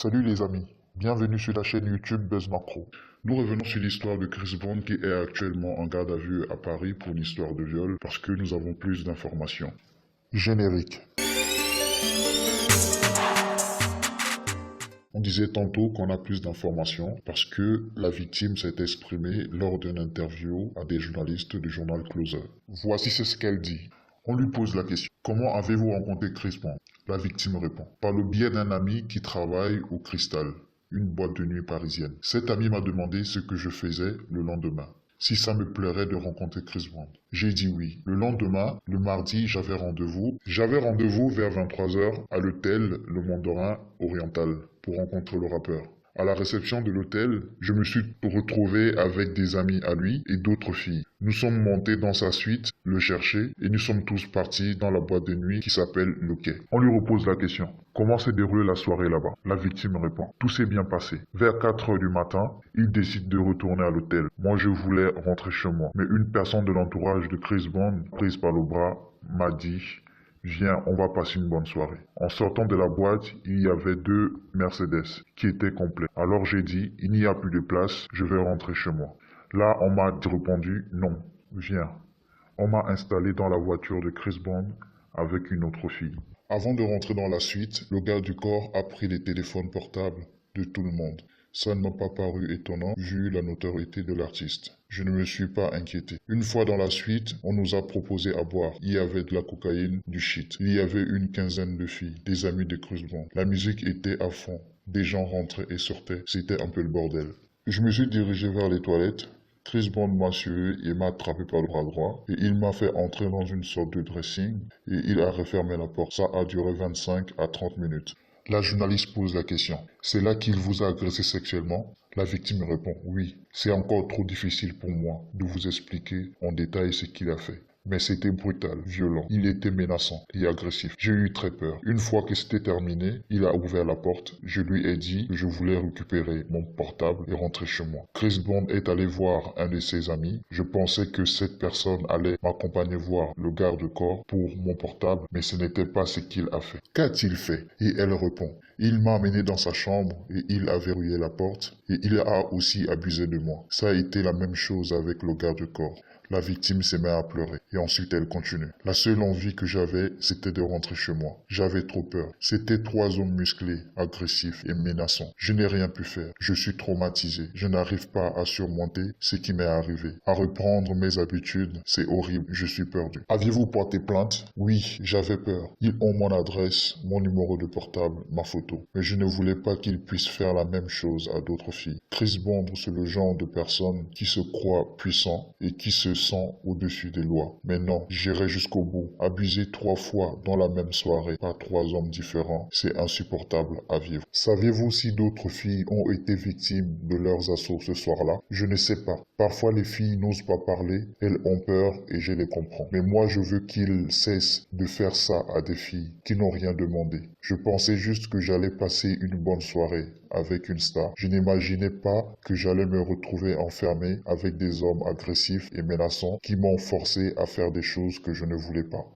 Salut les amis, bienvenue sur la chaîne YouTube Buzz Macro. Nous revenons sur l'histoire de Chris Brown qui est actuellement en garde à vue à Paris pour une histoire de viol parce que nous avons plus d'informations. Générique. On disait tantôt qu'on a plus d'informations parce que la victime s'est exprimée lors d'une interview à des journalistes du journal Closer. Voici ce qu'elle dit. On lui pose la question. Comment avez-vous rencontré Chris Brown? La victime répond. Par le biais d'un ami qui travaille au Cristal, une boîte de nuit parisienne. Cet ami m'a demandé ce que je faisais le lendemain. Si ça me plairait de rencontrer Chris Brown. J'ai dit oui. Le lendemain, le mardi, j'avais rendez-vous. J'avais rendez-vous vers 23h à l'hôtel Le Mandarin Oriental pour rencontrer le rappeur. À la réception de l'hôtel, je me suis retrouvé avec des amis à lui et d'autres filles. Nous sommes montés dans sa suite, le chercher, et nous sommes tous partis dans la boîte de nuit qui s'appelle Le Quai. On lui repose la question. Comment s'est déroulée la soirée là-bas? La victime répond. Tout s'est bien passé. Vers 4 heures du matin, il décide de retourner à l'hôtel. Moi, je voulais rentrer chez moi. Mais une personne de l'entourage de Chris Brown, prise par le bras, m'a dit... Viens, on va passer une bonne soirée. En sortant de la boîte, il y avait 2 Mercedes qui étaient complets. Alors j'ai dit, il n'y a plus de place, je vais rentrer chez moi. Là, on m'a répondu, non, viens. On m'a installé dans la voiture de Chris Brown avec une autre fille. Avant de rentrer dans la suite, le garde du corps a pris les téléphones portables de tout le monde. Ça ne m'a pas paru étonnant vu la notoriété de l'artiste. Je ne me suis pas inquiété. Une fois dans la suite, on nous a proposé à boire. Il y avait de la cocaïne, du shit. Il y avait une quinzaine de filles, des amis de Chris Brown. La musique était à fond. Des gens rentraient et sortaient. C'était un peu le bordel. Je me suis dirigé vers les toilettes. Chris Brown m'a suivi et m'a attrapé par le bras droit et il m'a fait entrer dans une sorte de dressing et il a refermé la porte. Ça a duré 25 à 30 minutes. La journaliste pose la question. C'est là qu'il vous a agressé sexuellement? La victime répond oui. C'est encore trop difficile pour moi de vous expliquer en détail ce qu'il a fait. Mais c'était brutal, violent. Il était menaçant et agressif. J'ai eu très peur. Une fois que c'était terminé, il a ouvert la porte. Je lui ai dit que je voulais récupérer mon portable et rentrer chez moi. Chris Brown est allé voir un de ses amis. Je pensais que cette personne allait m'accompagner voir le garde-corps pour mon portable, mais ce n'était pas ce qu'il a fait. Qu'a-t-il fait? Et elle répond. Il m'a amené dans sa chambre et il a verrouillé la porte et il a aussi abusé de moi. Ça a été la même chose avec le garde-corps. La victime s'est mise à pleurer et ensuite elle continue. La seule envie que j'avais, c'était de rentrer chez moi. J'avais trop peur. C'était 3 hommes musclés, agressifs et menaçants. Je n'ai rien pu faire. Je suis traumatisé. Je n'arrive pas à surmonter ce qui m'est arrivé. À reprendre mes habitudes, c'est horrible. Je suis perdu. Aviez-vous porté plainte? Oui, j'avais peur. Ils ont mon adresse, mon numéro de portable, ma photo. Mais je ne voulais pas qu'ils puissent faire la même chose à d'autres filles. Chris Brown, c'est le genre de personne qui se croit puissant et qui se sent au-dessus des lois. Mais non, j'irai jusqu'au bout. Abuser 3 fois dans la même soirée par 3 hommes différents, c'est insupportable à vivre. Saviez-vous si d'autres filles ont été victimes de leurs assauts ce soir-là? Je ne sais pas. Parfois les filles n'osent pas parler, elles ont peur et je les comprends. Mais moi je veux qu'ils cessent de faire ça à des filles qui n'ont rien demandé. Je pensais juste que j'allais passer une bonne soirée avec une star. Je n'imaginais pas que j'allais me retrouver enfermé avec des hommes agressifs et menaçants qui m'ont forcé à faire des choses que je ne voulais pas.